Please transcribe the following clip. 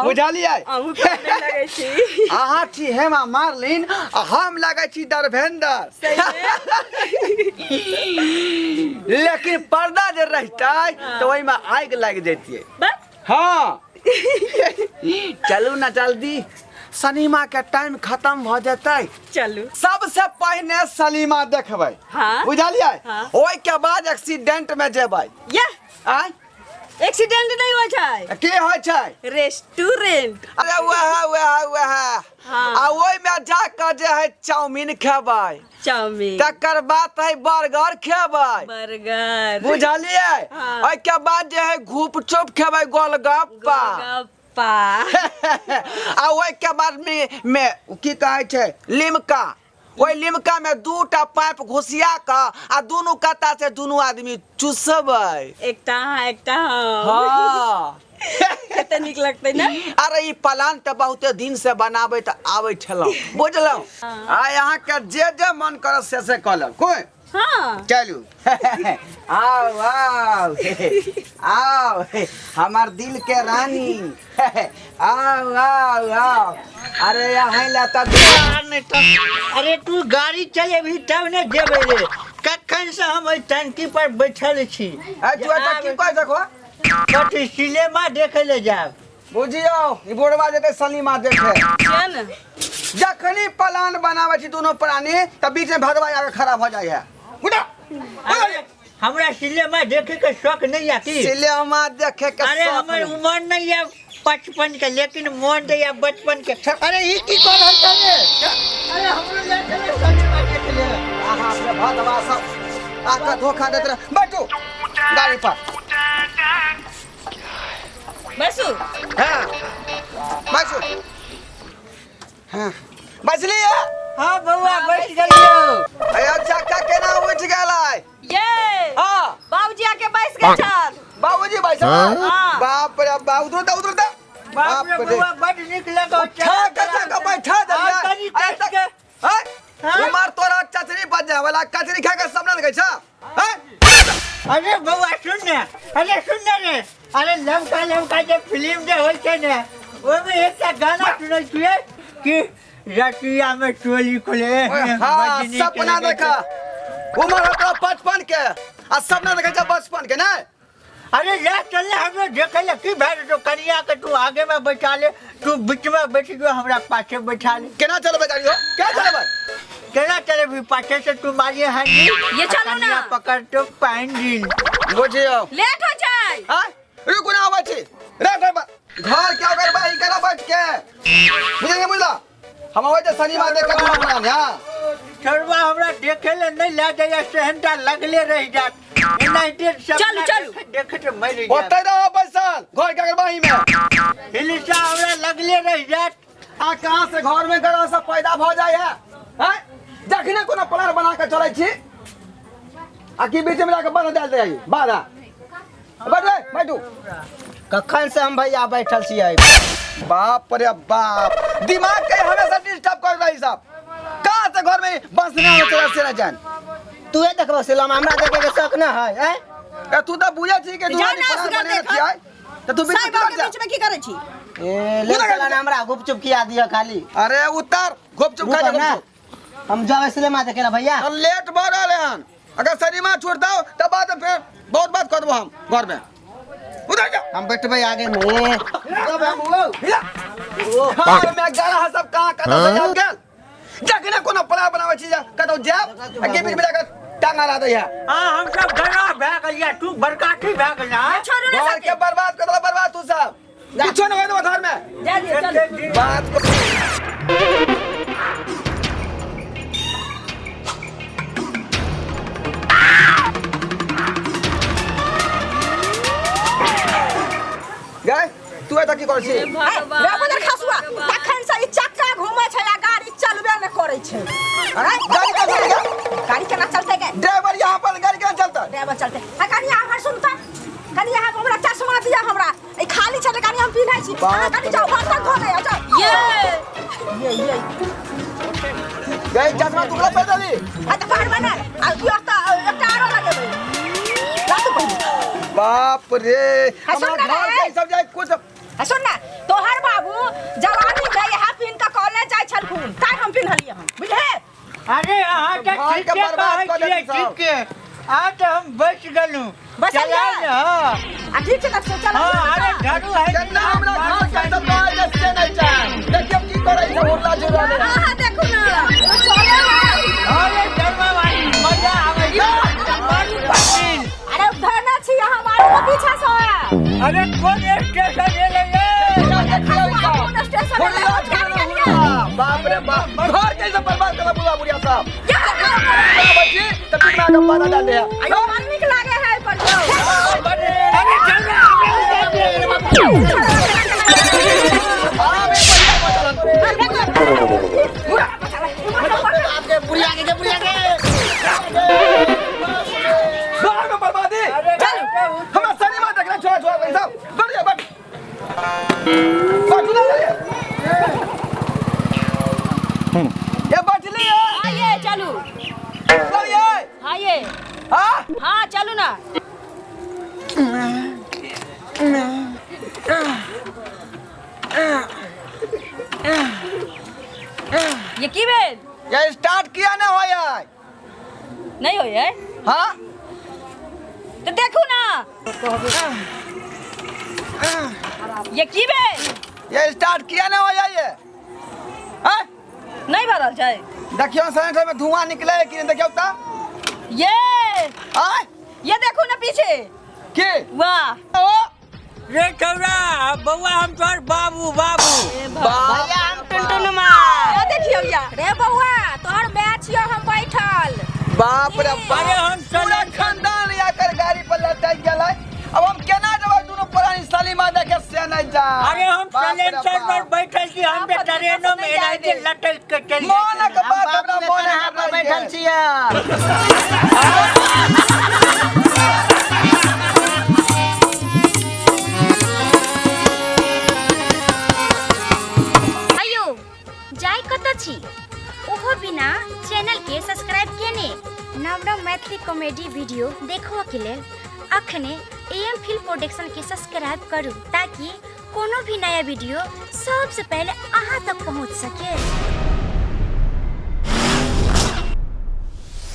बुझलियै अहाँ छी हेमा मालिनी हम लगै छी धर्मेंद्र लेकिन पर्दा जे रहतै तो ओहि में आग लग जैतियै हाँ चलू ना जल्दी सलीमा के टाइम खत्म भ जेतै चलू सबसे पहले सलीमा देखबै बुझलियै ओइ के बाद एक्सीडेंट में जेबै आय एक्सीडेंट नहीं हो छै की होय छै रेस्टोरेंट अरे वह आ ओइ में जा के जे है चाउमीन खेबै चाउमीन तकर बाद है बर्गर खेबै बर्गर बुझलियै ओइ के बाद जे है घूपचुप खेबै गोलगप्पा गोलगप्पा आ ओइ के बाद में की कहै छै लिमका ओइ लिमका में दूटा पाइप घुसिया के आ दोनों कत्ता से दोनों आदमी चुसबै एकटा हाँ कते निक लगतै ना अरे ई प्लान त बहुते दिन से बनाबै त आबै छलौ बुझलौ आ यहाँ के जे मन कर से कलम कोई हाँ चलू आओ आओ आओ हमार दिल के रानी आओ आओ आओ अरे यहाँ लाता अरे तू गाड़ी चलेबी तब ने जेबै रे कखन से हम ओइ टंकी पर बैठल छी तू की कह देखो कथी सिनेमा देखे ले जाब बुझियो ई बोर्डवा जेते सलीमा देखे चल जखनी प्लान बनाबै छी दोनों प्राणी त बीच में भगवा आके खड़ा भ जाय है बुझा हमरा सिनेमा देखे के शौक नहीं है की सिनेमा देखे के अरे हमर उम्र नहीं है 55 के लेकिन मन दे या बचपन के अरे ई की कर रहल छै अरे हमरो ले चले सिनेमा देखे ले आहा से भगवा सब आका धोखा देत रह बैठो गाड़ी पर बसु हां बैठो हां बैठली है हां बउआ बैठ गेलियो अया चक्का केना उठ गेलै ये हां बाबूजी आके बैस गए छन बाबूजी बैठ बाप रे बाप उधर बाप रे बउआ बड़ निक लगो बैठा दे उमर तोरा चचरी बज जाए वाला कचरी खा के सबना लगे छ अरे बउआ सुन ने रे अरे लमका जे फिल्म जे होय छै ने ओय में एकटा गाना सुनै छियै कि रतिया में टोली खुले हां सपना देखा उमर तोरा 55 के आ सपना देखे छ बचपन के ना अरे ले चल हमें देखे ले की भाई तो कनिया के तू आगे में बैठा ले तू बीच में बैठ गयो हमरा पाछे बैठा ले केना चलबे गाड़ी हो क्या चलबे केना चलेबी पाछे से तू मारिए हैंडल ये चलो ना पकड़ तो पैंडल बुझियो लेट हो जाए हां रुको ना आवे छी रे घर क्या कर भाई केना बैठ के बुझला हम आवे जे शनिवार देखे तू अपना हां छोड़वा हमरा देखे ले नहीं ला जाए सेहनटा लगले रह जात चलू देखे तो मर जा ओते रहो बैसल घर के अगरबाही में हिलिसा हमरा लगले रह जात आ कहां से घर में गड़ा सब पैदा भ जाय है हैं जखने कोनो प्लान बना के चलै छी आ की बीच में लाके बना डाल दे बाधा बैठू कखन से हम भैया बैठल छियै बाप रे बाप दिमाग के हमेशा डिस्टर्ब कर रही सब कहां से घर में बसना हो तेरा से न जान तू ये देखबो सलाम हमरा देखे के शौक न है तू तो बुझे छी के दुआरी प्लान बने छी आय त तू बीच में की करे छी ए ले चला ना हमरा गुपचुप किया दिया खाली अरे उतर गुपचुप खा जा हम जावे सिनेमा देखेला भैया लेट भ रहले हन अगर सिनेमा छोड़ दो तब बाद फिर बहुत बात करबो हम घर में उधर जा हम बैठबे आगे में तब हम वो हां मैं गाना सब कहां कदा से जाब गेल जखने कोनो प्लान बनावे छी जा कतो जाब के बीच में जाकर टांगा ला दैया हां हम सब गना भए गलिया तू बड़का की भए गला घर के बर्बाद कर दला बर्बाद तू सब किछो न होय तो घर में जा चल बात को गए तू एता की कर छी रे बदर खसुआ तखन से ई चक्का घुमै छै आ गाड़ी चलबे न करै छै गाड़ी केना चलते के ड्राइवर यहां पर गाड़ी केना चलता ड्राइवर चलते आ गाड़ी हमर सुनता गाड़ी यहां हमरा 400 मार दिया हमरा ई खाली चले गाड़ी हम पिनाइ छी गाड़ी जाओ बर्तन धो ले जाओ ये गए चश्मा टुकड़ा पैदली आ त पार बना आ तू एकटा आरो लगेबै रात को बाप रे हमरा घर के सब जाय कुछ सुन ना तोहर बाबू जवानी में यहाँ पिन का कॉलेज जाय छलखुन ताय हम पिन्हलिए हम बुझे। अरे अहाँ के भाई ठीक के के बर्बाद कर कहै देली छियै, सब। ठीक के आज हम बच गेलू। बचलियै? हां आ ठीक छै त चल। हां अरे झाड़ू है केतना हमरा घर के सब बाहर के से नहीं चाहे देखियो की करे छै उड़ला जुड़ा ले। हां देखू ना चले। अरे जरमा वाली मजा आवे छै। अरे धरना छी यहाँ मारू के पीछा से। अरे कौन स्टेशन ले ले कौन स्टेशन ले ले? बाप रे बाप घर कैसे बर्बाद कर बुआ बुढ़िया साहब। क्या बच्ची तब ना का पाना डाल दे। अयो मन निक लागे है पर जाओ। अरे चल रे आपके बुढ़िया के घर में बर्बादी। चल हम सिनेमा देखना छोड़ भाई साहब बढ़िया बट बट ये बचली है। हां ये चलू। तो ये हां ये हां हां चलू ना। ये की बेल ये स्टार्ट किया ना हो यार। नहीं हो ये हाँ तो देखू ना। ये की बेल ये स्टार्ट किया ना हो जाइए। हाँ नहीं भरल छै। देखियो सिलेंडर में धुआं निकले है कि नहीं देखियो ता। ये हाँ ये देखू ना पीछे। की वाह ओ रे छौरा बउआ हम तोर बाबू बाबू भैया हम टुनटुनमा। ये देखियो या रे बउआ तोहर बैच छियो हम बैठल। बाप रे बाप अरे हम पूरा खानदान आकर गाड़ी पर लटक गेलै। अब हम केना जब दोनों पुरानी सलीमा देखे से नहीं जा। अरे हम सिलेंडर पर बैठल छी हम के ट्रेनों में एनाइते लटक के चल मोन के बात हमरा मोन पर बैठल छियै। अयो जाय कत छी ओहो बिना चैनल के सब्सक्राइब केने नव नव मैथिली कॉमेडी वीडियो देखो के लेल अखने एम फिल्म प्रोडक्शन के सब्सक्राइब करू ताकि कोनो भी नया वीडियो सबसे पहले अहाँ तक पहुंच सके।